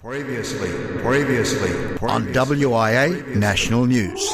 Previously on WIA National News.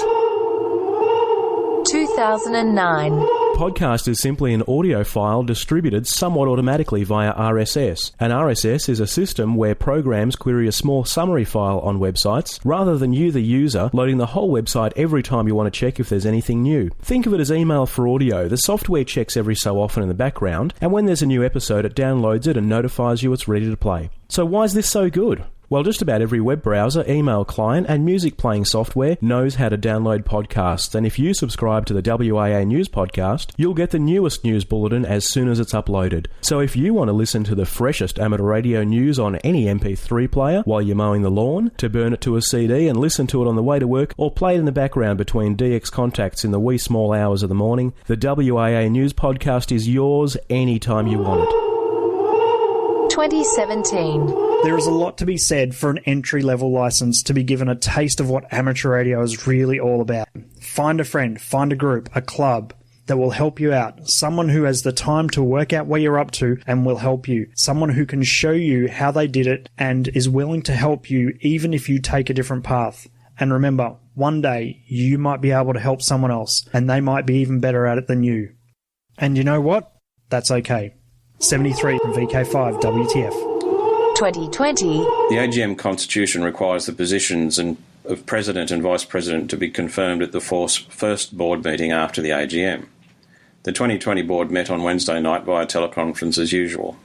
2009. Podcast is simply an audio file distributed somewhat automatically via RSS. An RSS is a system where programs query a small summary file on websites rather than you, the user, loading the whole website every time you want to check if there's anything new. Think of it as email for audio. The software checks every so often in the background, and when there's a new episode, it downloads it and notifies you it's ready to play. So why is this so good? Well, just about every web browser, email client, and music playing software knows how to download podcasts, and if you subscribe to the WIA News podcast, you'll get the newest news bulletin as soon as it's uploaded. So if you want to listen to the freshest amateur radio news on any MP3 player while you're mowing the lawn, to burn it to a CD and listen to it on the way to work, or play it in the background between DX contacts in the wee small hours of the morning, the WIA News podcast is yours anytime you want it. 2017. There is a lot to be said for an entry-level license to be given a taste of what amateur radio is really all about. Find a friend, find a group, a club that will help you out. Someone who has the time to work out where you're up to and will help you. Someone who can show you how they did it and is willing to help you even if you take a different path. And remember, one day you might be able to help someone else and they might be even better at it than you. And you know what? That's okay. 73 from VK5 WTF. 2020. The AGM constitution requires the positions of President and Vice President to be confirmed at the first board meeting after the AGM. The 2020 board met on Wednesday night via teleconference as usual.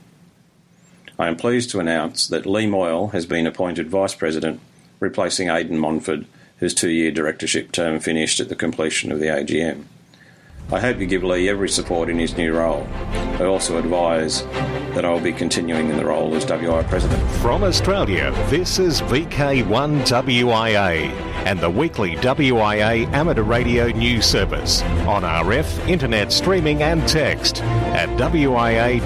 I am pleased to announce that Lee Moyle has been appointed Vice President, replacing Aidan Monford, whose 2-year directorship term finished at the completion of the AGM. I hope you give Lee every support in his new role. I also advise that I will be continuing in the role as WIA President. From Australia, this is VK1WIA and the weekly WIA amateur radio news service on RF, internet streaming and text at wia.org.au.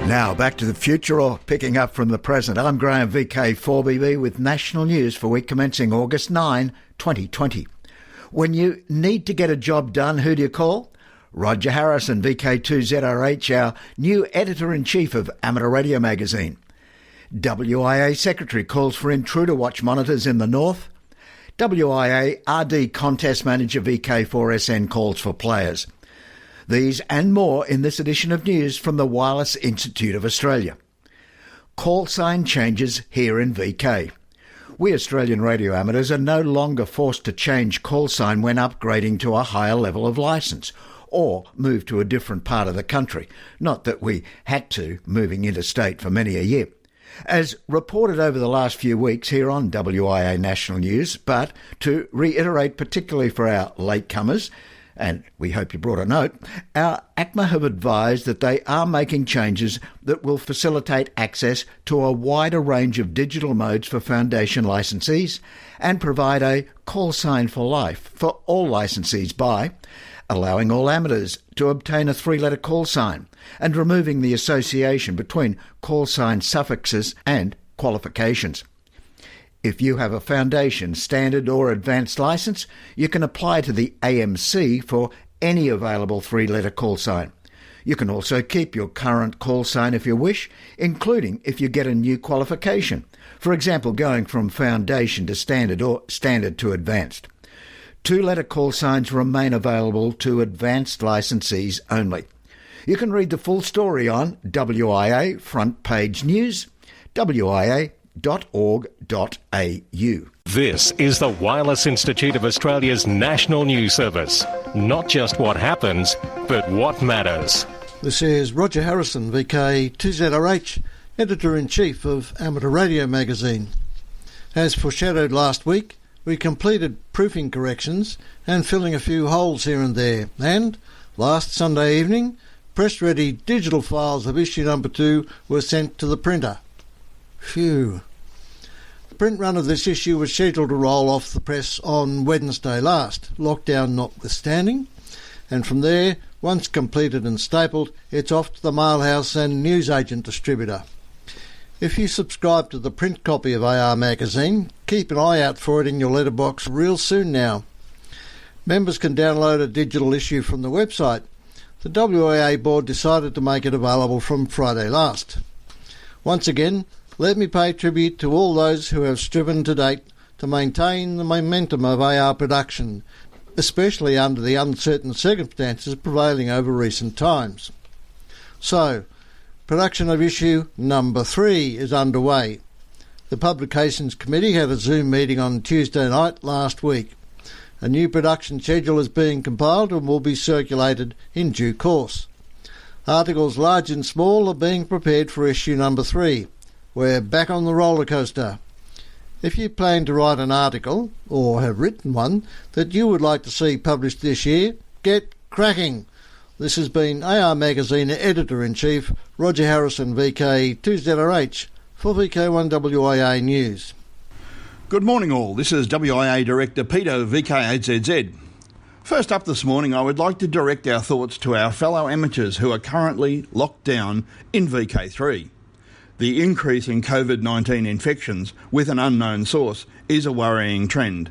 Now back to the future, or picking up from the present. I'm Graham, VK4BB, with national news for week commencing August 9, 2020. When you need to get a job done, who do you call? Roger Harrison, VK2ZRH, our new editor-in-chief of Amateur Radio Magazine. WIA Secretary calls for intruder watch monitors in the north. WIA RD Contest Manager VK4SN calls for players. These and more in this edition of news from the Wireless Institute of Australia. Call sign changes here in VK. We Australian radio amateurs are no longer forced to change call sign when upgrading to a higher level of licence or move to a different part of the country. Not that we had to, moving interstate for many a year. As reported over the last few weeks here on WIA National News, but to reiterate particularly for our latecomers, and we hope you brought a note, our ACMA have advised that they are making changes that will facilitate access to a wider range of digital modes for foundation licensees and provide a call sign for life for all licensees by allowing all amateurs to obtain a 3-letter call sign and removing the association between call sign suffixes and qualifications. If you have a foundation, standard or advanced licence, you can apply to the AMC for any available 3-letter call sign. You can also keep your current call sign if you wish, including if you get a new qualification. For example, going from foundation to standard or standard to advanced. 2-letter call signs remain available to advanced licensees only. You can read the full story on WIA Front Page News, WIA.org.au. This is the Wireless Institute of Australia's national news service. Not just what happens, but what matters. This is Roger Harrison, VK2ZRH, Editor-in-Chief of Amateur Radio Magazine. As foreshadowed last week, we completed proofing corrections and filling a few holes here and there. And last Sunday evening, press-ready digital files of issue number 2 were sent to the printer. Phew. The print run of this issue was scheduled to roll off the press on Wednesday last, lockdown notwithstanding, and from there, once completed and stapled, it's off to the mailhouse and newsagent distributor. If you subscribe to the print copy of AR Magazine, keep an eye out for it in your letterbox real soon now. Members can download a digital issue from the website. the WIA board decided to make it available from Friday last. Once again, let me pay tribute to all those who have striven to date to maintain the momentum of AR production, especially under the uncertain circumstances prevailing over recent times. So, production of issue number 3 is underway. The Publications Committee had a Zoom meeting on Tuesday night last week. A new production schedule is being compiled and will be circulated in due course. Articles large and small are being prepared for issue number 3. We're back on the roller coaster. If you plan to write an article, or have written one, that you would like to see published this year, get cracking. This has been AR Magazine Editor-in-Chief Roger Harrison, VK2ZRH, for VK1WIA News. Good morning all, this is WIA Director Peter, VK8ZZ. First up this morning, I would like to direct our thoughts to our fellow amateurs who are currently locked down in VK3. The increase in COVID-19 infections with an unknown source is a worrying trend,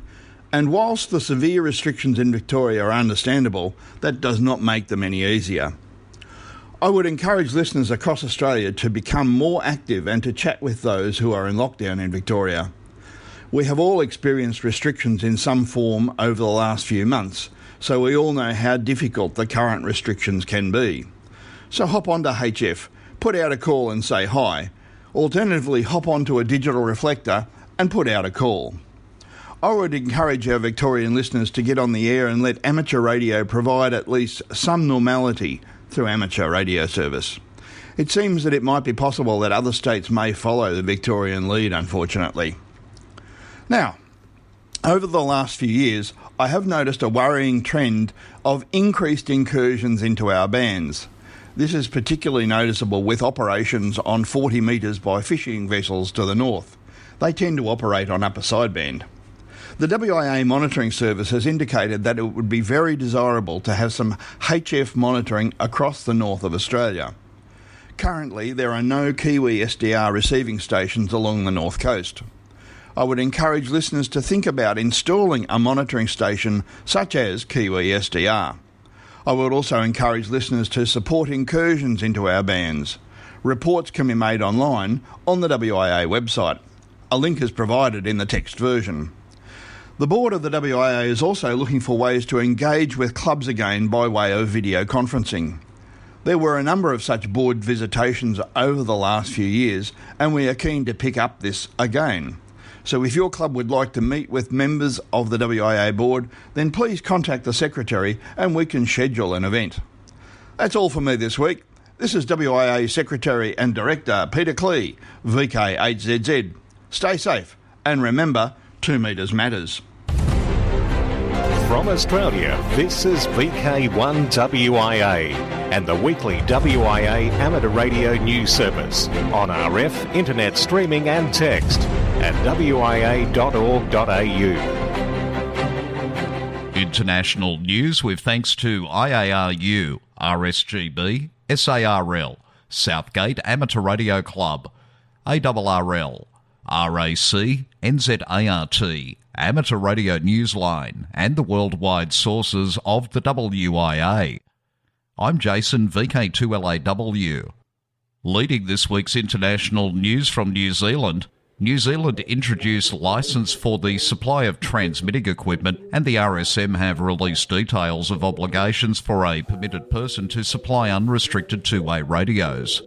and whilst the severe restrictions in Victoria are understandable, that does not make them any easier. I would encourage listeners across Australia to become more active and to chat with those who are in lockdown in Victoria. We have all experienced restrictions in some form over the last few months, so we all know how difficult the current restrictions can be. So hop onto HF, put out a call and say hi. Alternatively, hop onto a digital reflector and put out a call. I would encourage our Victorian listeners to get on the air and let amateur radio provide at least some normality through amateur radio service. It seems that it might be possible that other states may follow the Victorian lead, unfortunately. Now, over the last few years, I have noticed a worrying trend of increased incursions into our bands. This is particularly noticeable with operations on 40 metres by fishing vessels to the north. They tend to operate on upper sideband. The WIA monitoring service has indicated that it would be very desirable to have some HF monitoring across the north of Australia. Currently, there are no Kiwi SDR receiving stations along the north coast. I would encourage listeners to think about installing a monitoring station such as Kiwi SDR. I would also encourage listeners to support incursions into our bands. Reports can be made online on the WIA website. A link is provided in the text version. The board of the WIA is also looking for ways to engage with clubs again by way of video conferencing. There were a number of such board visitations over the last few years, and we are keen to pick up this again. So if your club would like to meet with members of the WIA board, then please contact the Secretary and we can schedule an event. That's all for me this week. This is WIA Secretary and Director Peter Klee, VK8ZZ. Stay safe and remember, 2 metres matters. From Australia, this is VK1WIA and the weekly WIA amateur radio news service on RF, internet streaming and text at wia.org.au. International news with thanks to IARU, RSGB, SARL, Southgate Amateur Radio Club, ARRL, RAC, NZART, Amateur Radio Newsline, and the worldwide sources of the WIA. I'm Jason, VK2LAW. Leading this week's international news from New Zealand, New Zealand introduced licence for the supply of transmitting equipment, and the RSM have released details of obligations for a permitted person to supply unrestricted two-way radios.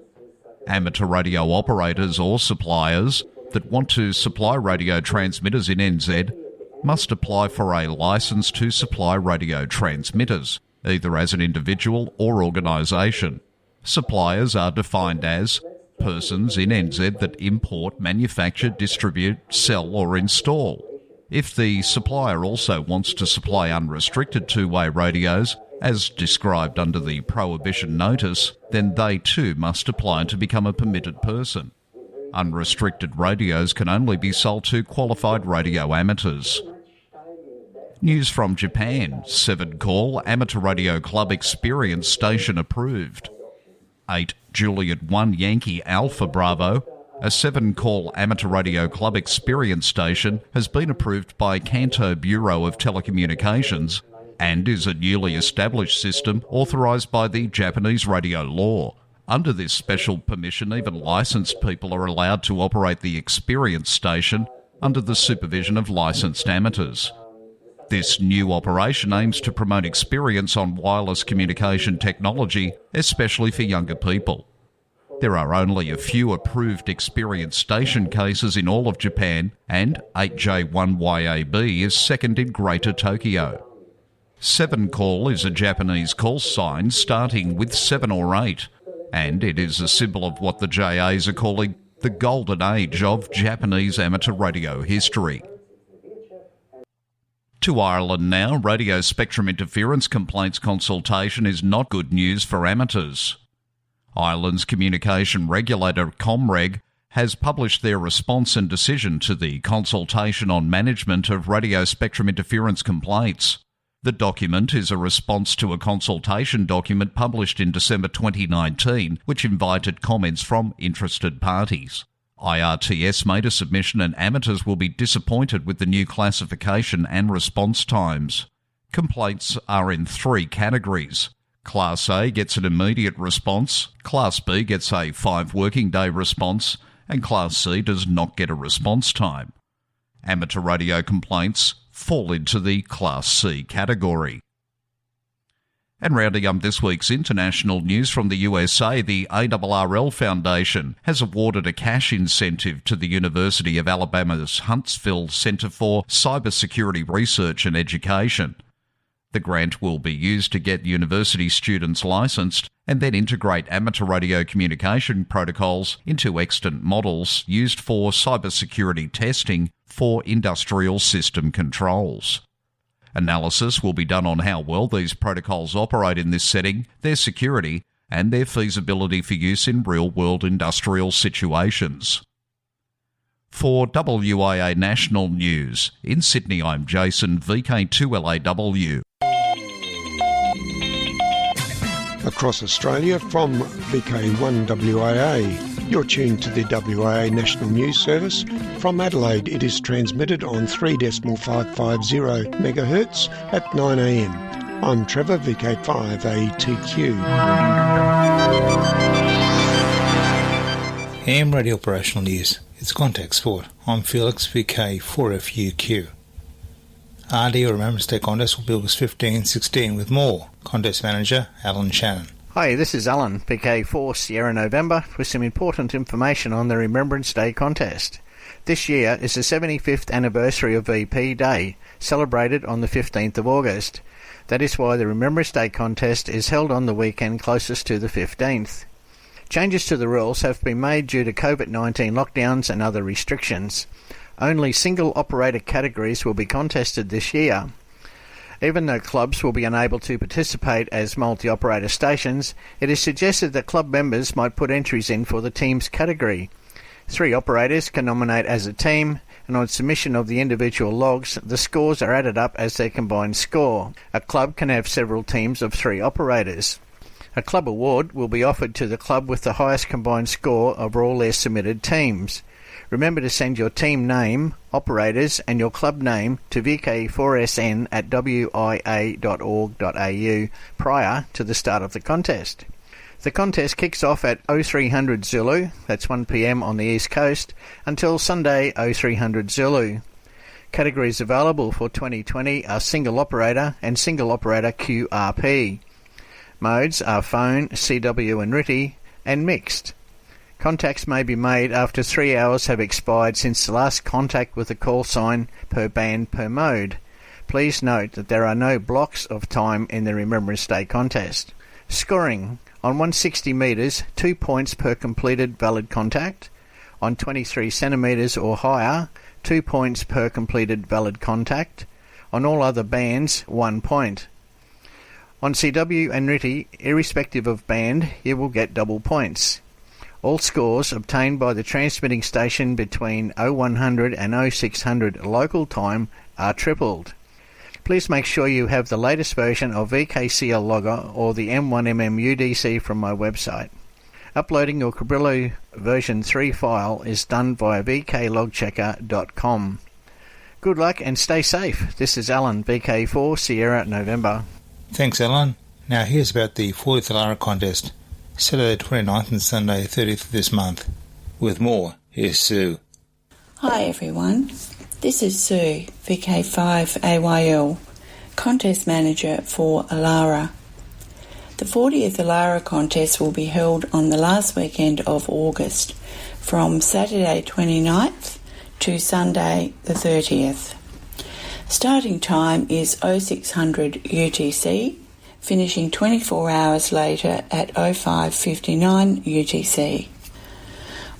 Amateur radio operators or suppliers that want to supply radio transmitters in NZ must apply for a licence to supply radio transmitters, either as an individual or organisation. Suppliers are defined as persons in NZ that import, manufacture, distribute, sell or install. If the supplier also wants to supply unrestricted two-way radios, as described under the Prohibition Notice, then they too must apply to become a permitted person. Unrestricted radios can only be sold to qualified radio amateurs. News from Japan. 7-call Amateur Radio Club Experience Station approved. 8 Juliet 1 Yankee Alpha Bravo, a 7-call Amateur Radio Club Experience Station, has been approved by Kanto Bureau of Telecommunications and is a newly established system authorised by the Japanese radio law. Under this special permission, even licensed people are allowed to operate the experience station under the supervision of licensed amateurs. This new operation aims to promote experience on wireless communication technology, especially for younger people. There are only a few approved experience station cases in all of Japan, and 8J1WIAB is second in Greater Tokyo. 7 call is a Japanese call sign starting with 7 or 8, and it is a symbol of what the JAs are calling the golden age of Japanese amateur radio history. To Ireland now, radio spectrum interference complaints consultation is not good news for amateurs. Ireland's communication regulator, Comreg, has published their response and decision to the consultation on management of radio spectrum interference complaints. The document is a response to a consultation document published in December 2019, which invited comments from interested parties. IRTS made a submission and amateurs will be disappointed with the new classification and response times. Complaints are in 3 categories. Class A gets an immediate response, Class B gets a 5 working day response, and Class C does not get a response time. Amateur radio complaints fall into the Class C category. And rounding up this week's international news from the USA, the ARRL Foundation has awarded a cash incentive to the University of Alabama's Huntsville Center for Cybersecurity Research and Education. The grant will be used to get university students licensed and then integrate amateur radio communication protocols into extant models used for cybersecurity testing for industrial system controls. Analysis will be done on how well these protocols operate in this setting, their security, and their feasibility for use in real-world industrial situations. For WIA National News, in Sydney I'm Jason, VK2LAW. Across Australia from VK1WIA. You're tuned to the WIA National News Service. From Adelaide, it is transmitted on 3.550 MHz at 9am. I'm Trevor, VK5ATQ. AM Radio Operational News. It's Contact Sport. I'm Felix, VK4FUQ. RD or Remembrance Day Contest will be August 15-16 with more. Contest Manager, Alan Shannon. Hi, this is Alan, VK4 Sierra November, with some important information on the Remembrance Day contest. This year is the 75th anniversary of VP Day, celebrated on the 15th of August. That is why the Remembrance Day contest is held on the weekend closest to the 15th. Changes to the rules have been made due to COVID-19 lockdowns and other restrictions. Only single operator categories will be contested this year. Even though clubs will be unable to participate as multi-operator stations, it is suggested that club members might put entries in for the team's category. 3 operators can nominate as a team, and on submission of the individual logs, the scores are added up as their combined score. A club can have several teams of 3 operators. A club award will be offered to the club with the highest combined score of all their submitted teams. Remember to send your team name, operators and your club name to vk4sn@wia.org.au prior to the start of the contest. The contest kicks off at 0300 Zulu, that's 1 p.m. on the East Coast, until Sunday 0300 Zulu. Categories available for 2020 are single operator and single operator QRP. Modes are phone, CW and RTTY, and mixed. Contacts may be made after 3 hours have expired since the last contact with a call sign per band per mode. Please note that there are no blocks of time in the Remembrance Day contest. Scoring: on 160 metres, 2 points per completed valid contact. On 23 centimetres or higher, 2 points per completed valid contact. On all other bands, 1 point. On CW and RTTY, irrespective of band, you will get double points. All scores obtained by the transmitting station between 0100 and 0600 local time are tripled. Please make sure you have the latest version of VKCL Logger or the M1MM UDC from my website. Uploading your Cabrillo version 3 file is done via vklogchecker.com. Good luck and stay safe. This is Alan, VK4 Sierra November. Thanks, Alan. Now here's about the 40th Alara contest, Saturday 29th and Sunday 30th of this month. With more, here's Sue. Hi everyone, this is Sue, VK1WIA, Contest Manager for Alara. The 40th Alara contest will be held on the last weekend of August, from Saturday 29th to Sunday the 30th. Starting time is 0600 UTC, finishing 24 hours later at 0559 UTC.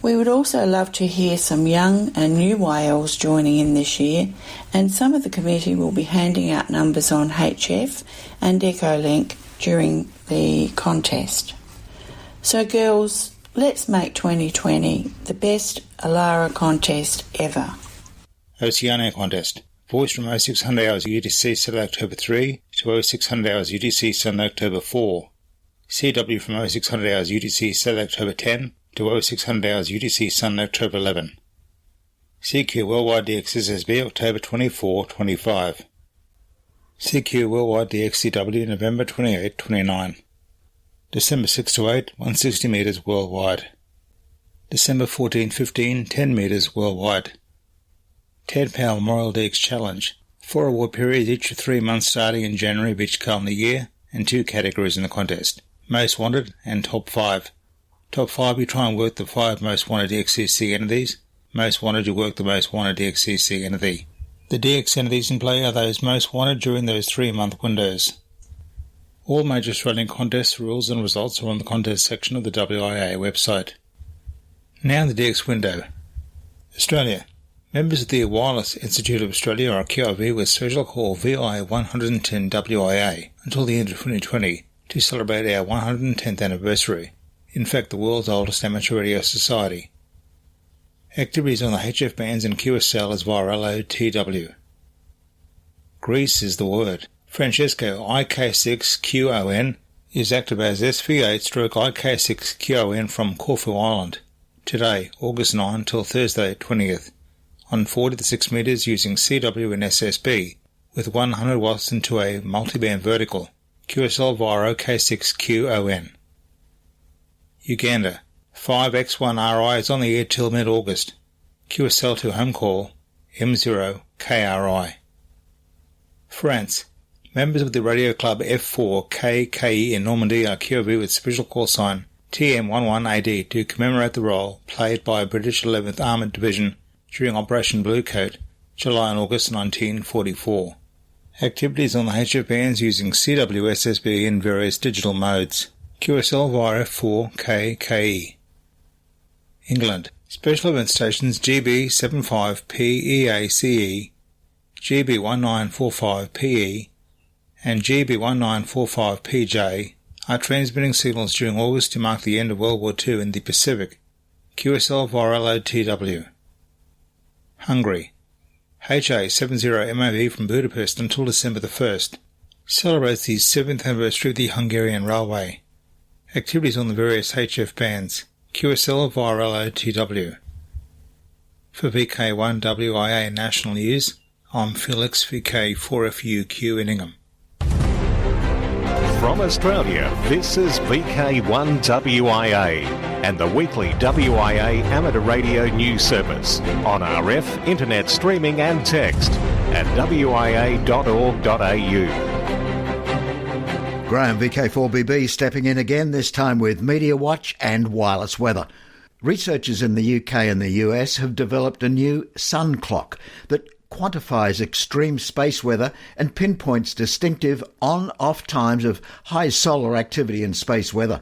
We would also love to hear some young and new whales joining in this year, and some of the committee will be handing out numbers on HF and Echolink during the contest. So girls, let's make 2020 the best Alara contest ever. Oceania contest. Voice from 0600 hours UTC Saturday October 3 to 0600 hours UTC Sunday October 4. CW from 0600 hours UTC Saturday October 10 to 0600 hours UTC Sunday October 11. CQ Worldwide DXSSB October 24-25. CQ Worldwide DXCW November 28-29. December 6 to 8, 160 metres worldwide. December 14-15, 10 metres worldwide. Ted Powell Memorial DX Challenge. 4 award periods, each of 3 months starting in January of each calendar year, and 2 categories in the contest. Most Wanted and Top 5. Top 5, you try and work the 5 most wanted DXCC entities. Most wanted, you work the most wanted DXCC entity. The DX entities in play are those most wanted during those 3-month windows. All major Australian contest rules and results are on the contest section of the WIA website. Now the DX window. Australia. Members of the Wireless Institute of Australia are QIV with special call VI110 WIA until the end of 2020 to celebrate our 110th anniversary. In fact, the world's oldest amateur radio society. Activities on the HF bands and QSL is via LOTW. Greece is the word. Francesco IK6QON is active as SV8/IK6QON from Corfu Island. Today, August 9 till Thursday 20th. On 46 metres using CW and SSB with 100 watts into a multiband vertical. QSL via OK6QON. Uganda. 5X1RI is on the air till mid-August. QSL to home call M0KRI. France. Members of the radio club F4KKE in Normandy are QV with special call sign TM11AD to commemorate the role played by British 11th Armoured Division during Operation Bluecoat, July and August 1944. Activities on the HF bands using CWSSB in various digital modes. QSL via F4KKE. England. Special event stations GB75PEACE, GB1945PE, and GB1945PJ are transmitting signals during August to mark the end of World War II in the Pacific. QSL via LOTW. Hungary. HA70MOV from Budapest until December the 1st celebrates the 7th anniversary of the Hungarian Railway. Activities on the various HF bands. QSL via LOTW. For VK1WIA National News, I'm Felix VK4FUQ in Ingham. From Australia, this is VK1WIA and the weekly WIA amateur radio news service on RF, internet streaming and text at wia.org.au. Graham, VK4BB, stepping in again, this time with Media Watch and wireless weather. Researchers in the UK and the US have developed a new sun clock that quantifies extreme space weather and pinpoints distinctive on-off times of high solar activity and space weather.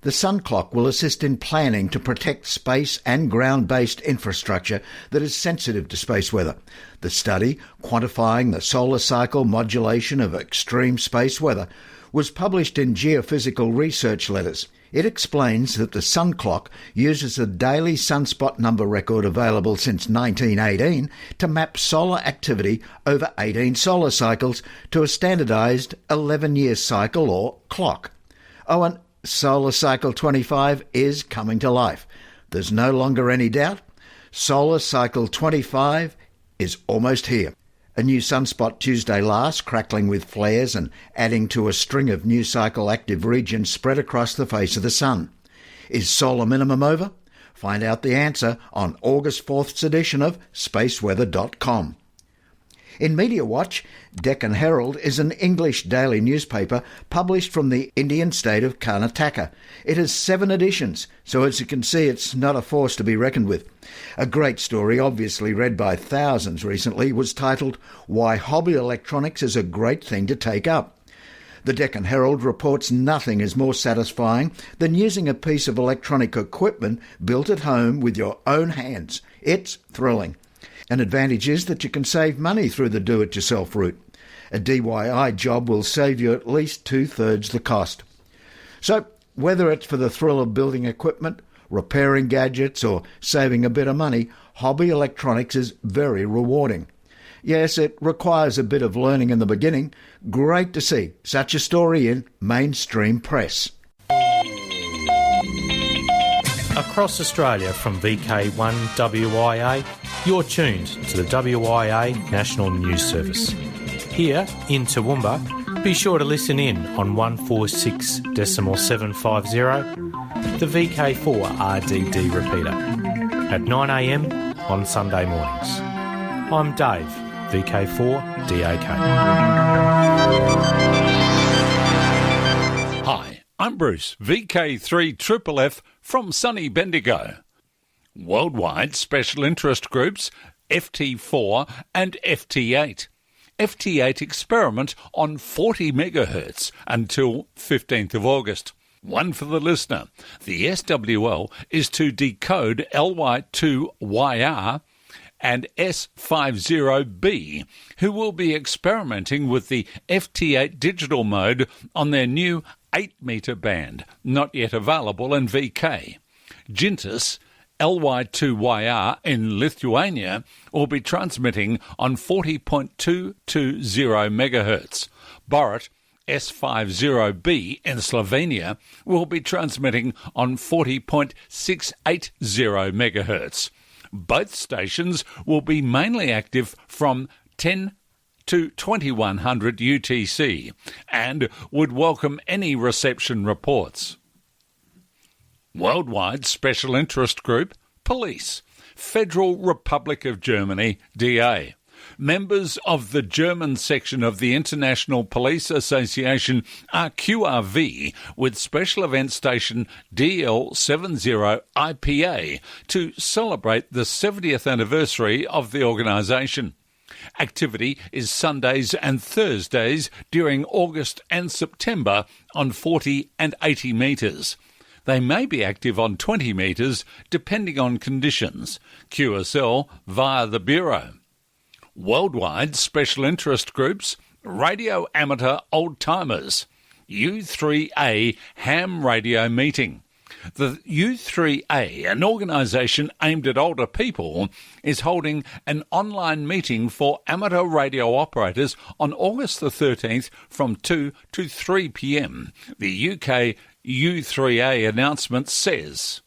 The sun clock will assist in planning to protect space and ground-based infrastructure that is sensitive to space weather. The study, quantifying the solar cycle modulation of extreme space weather, was published in Geophysical Research Letters. It explains that the sun clock uses a daily sunspot number record available since 1918 to map solar activity over 18 solar cycles to a standardised 11-year cycle or clock. Oh, and solar cycle 25 is coming to life. There's no longer any doubt. Solar cycle 25 is almost here. A new sunspot Tuesday last, crackling with flares and adding to a string of new cycle active regions spread across the face of the sun. Is solar minimum over? Find out the answer on August 4th's edition of spaceweather.com. In Media Watch, Deccan Herald is an English daily newspaper published from the Indian state of Karnataka. It has 7 editions, so as you can see, it's not a force to be reckoned with. A great story, obviously read by thousands recently, was titled "Why Hobby Electronics is a Great Thing to Take Up." The Deccan Herald reports nothing is more satisfying than using a piece of electronic equipment built at home with your own hands. It's thrilling. An advantage is that you can save money through the do-it-yourself route. A DIY job will save you at least 2/3 the cost. So, whether it's for the thrill of building equipment, repairing gadgets, or saving a bit of money, hobby electronics is very rewarding. Yes, it requires a bit of learning in the beginning. Great to see such a story in mainstream press. Across Australia from VK1WIA, you're tuned to the WIA National News Service. Here in Toowoomba, be sure to listen in on 146.750, the VK4 RDD repeater, at 9am on Sunday mornings. I'm Dave, VK4 DAK. Hi, I'm Bruce, VK3FFF from sunny Bendigo. Worldwide special interest groups FT4 and FT8. FT8 experiment on 40 MHz until 15th of August. One for the listener. The SWL is to decode LY2YR and S50B, who will be experimenting with the FT8 digital mode on their new 8-metre band, not yet available in VK. Gintis, LY2YR in Lithuania, will be transmitting on 40.220 MHz. Borat, S50B in Slovenia, will be transmitting on 40.680 MHz. Both stations will be mainly active from 10 to 2100 UTC and would welcome any reception reports. Worldwide Special Interest Group, Police, Federal Republic of Germany, DA. Members of the German section of the International Police Association are QRV with special event station DL70IPA to celebrate the 70th anniversary of the organisation. Activity is Sundays and Thursdays during August and September on 40 and 80 metres. They may be active on 20 metres depending on conditions. QSL via the Bureau. Worldwide Special Interest Groups, Radio Amateur Old Timers, U3A Ham Radio Meeting. The U3A, an organisation aimed at older people, is holding an online meeting for amateur radio operators on August the 13th from 2 to 3 p.m. The UK U3A announcement says,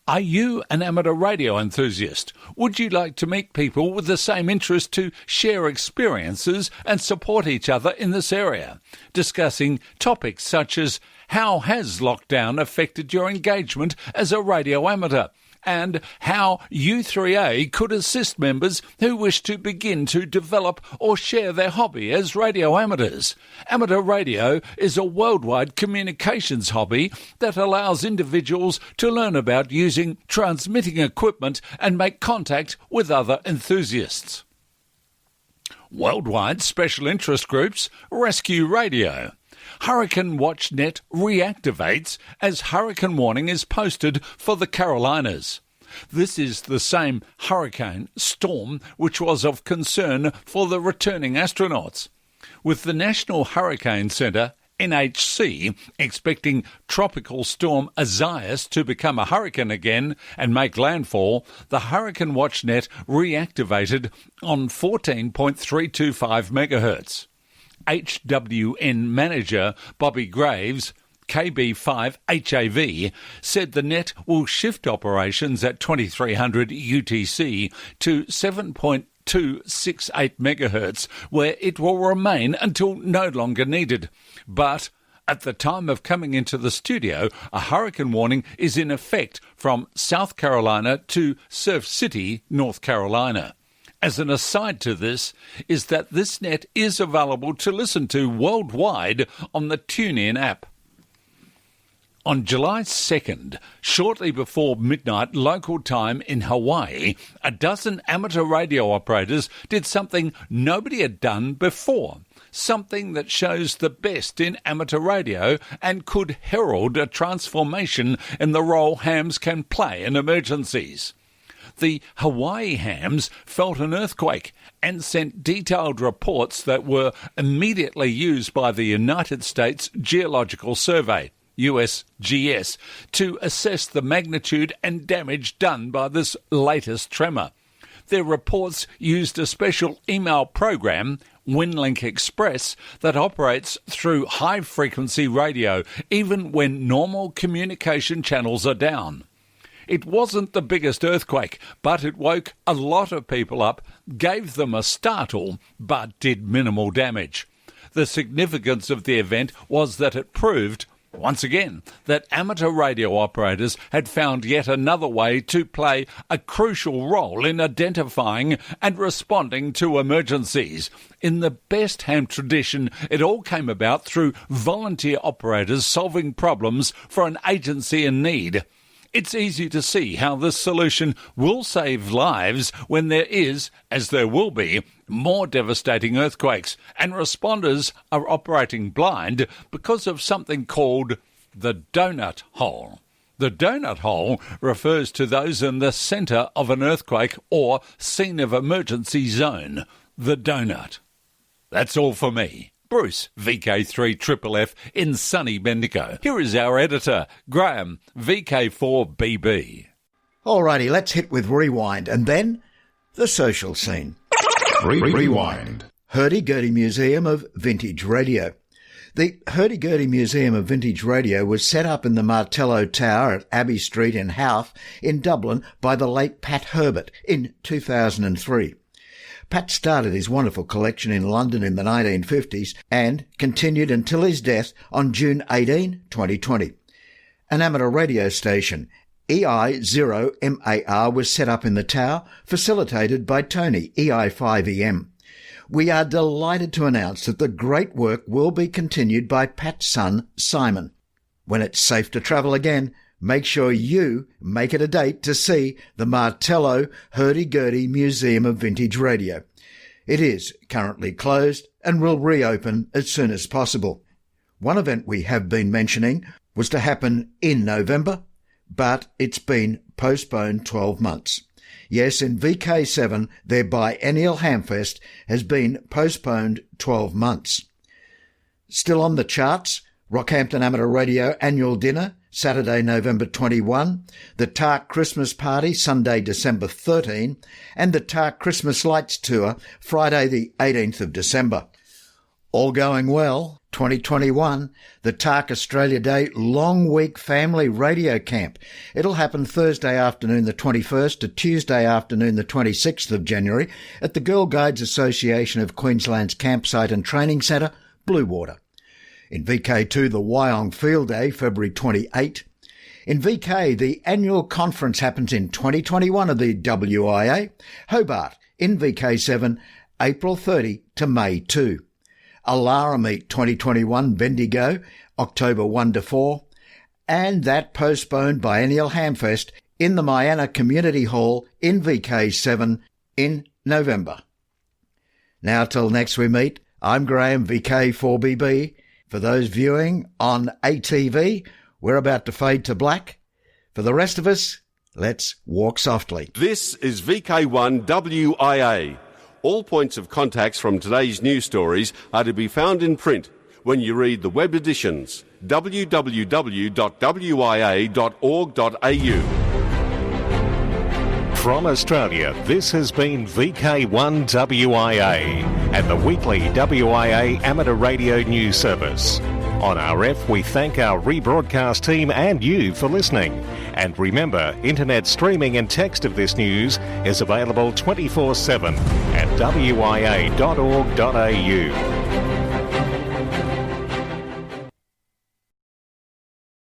"Are you an amateur radio enthusiast? Would you like to meet people with the same interest to share experiences and support each other in this area? Discussing topics such as how has lockdown affected your engagement as a radio amateur? And how U3A could assist members who wish to begin to develop or share their hobby as radio amateurs. Amateur radio is a worldwide communications hobby that allows individuals to learn about using transmitting equipment and make contact with other enthusiasts." Worldwide Special Interest Groups, Rescue Radio. Hurricane Watch Net reactivates as hurricane warning is posted for the Carolinas. This is the same hurricane storm which was of concern for the returning astronauts. With the National Hurricane Centre, NHC, expecting Tropical Storm Isaias to become a hurricane again and make landfall, the Hurricane Watch Net reactivated on 14.325 MHz. HWN manager Bobby Graves, KB5HAV, said the net will shift operations at 2300 UTC to 7.2 268 MHz, where it will remain until no longer needed. But at the time of coming into the studio, a hurricane warning is in effect from South Carolina to Surf City, North Carolina. As an aside to this, is that this net is available to listen to worldwide on the TuneIn app. On July 2nd, shortly before midnight local time in Hawaii, a dozen amateur radio operators did something nobody had done before. Something that shows the best in amateur radio and could herald a transformation in the role hams can play in emergencies. The Hawaii hams felt an earthquake and sent detailed reports that were immediately used by the United States Geological Survey, USGS, to assess the magnitude and damage done by this latest tremor. Their reports used a special email program, WinLink Express, that operates through high-frequency radio, even when normal communication channels are down. It wasn't the biggest earthquake, but it woke a lot of people up, gave them a startle, but did minimal damage. The significance of the event was that it proved, once again, that amateur radio operators had found yet another way to play a crucial role in identifying and responding to emergencies. In the best ham tradition, it all came about through volunteer operators solving problems for an agency in need. It's easy to see how this solution will save lives when there is, as there will be, more devastating earthquakes, and responders are operating blind because of something called the donut hole. The donut hole refers to those in the centre of an earthquake or scene of emergency zone, the donut. That's all for me. Bruce, VK3FFF in sunny Bendigo. Here is our editor, Graham, VK4BB. Alrighty, let's hit with Rewind and then the social scene. Rewind. Hurdy-Gurdy Museum of Vintage Radio. The Hurdy-Gurdy Museum of Vintage Radio was set up in the Martello Tower at Abbey Street in Howth in Dublin by the late Pat Herbert in 2003. Pat started his wonderful collection in London in the 1950s and continued until his death on June 18, 2020. An amateur radio station, EI0MAR, was set up in the tower, facilitated by Tony, EI5EM. We are delighted to announce that the great work will be continued by Pat's son, Simon. When it's safe to travel again, make sure you make it a date to see the Martello Hurdy-Gurdy Museum of Vintage Radio. It is currently closed and will reopen as soon as possible. One event we have been mentioning was to happen in November, but it's been postponed 12 months. Yes, in VK7, their biennial Hamfest has been postponed 12 months. Still on the charts, Rockhampton Amateur Radio Annual Dinner, Saturday, November 21, the TARC Christmas Party, Sunday, December 13, and the TARC Christmas Lights Tour, Friday the 18th of December. All going well, 2021, the TARC Australia Day Long Week Family Radio Camp. It'll happen Thursday afternoon the 21st to Tuesday afternoon the 26th of January at the Girl Guides Association of Queensland's Campsite and Training Centre, Bluewater. In VK2, the Wyong Field Day, February 28. In VK, the annual conference happens in 2021 of the WIA, Hobart, in VK7, April 30 to May 2. Alara Meet 2021, Bendigo, October 1 to 4. And that postponed biennial Hamfest in the Miana Community Hall in VK7 in November. Now till next we meet, I'm Graham, VK4BB. For those viewing on ATV, we're about to fade to black. For the rest of us, let's walk softly. This is VK1WIA. All points of contacts from today's news stories are to be found in print when you read the web editions, www.wia.org.au. From Australia, this has been VK1WIA and the weekly WIA Amateur Radio News Service. On RF, we thank our rebroadcast team and you for listening. And remember, internet streaming and text of this news is available 24/7 at wia.org.au.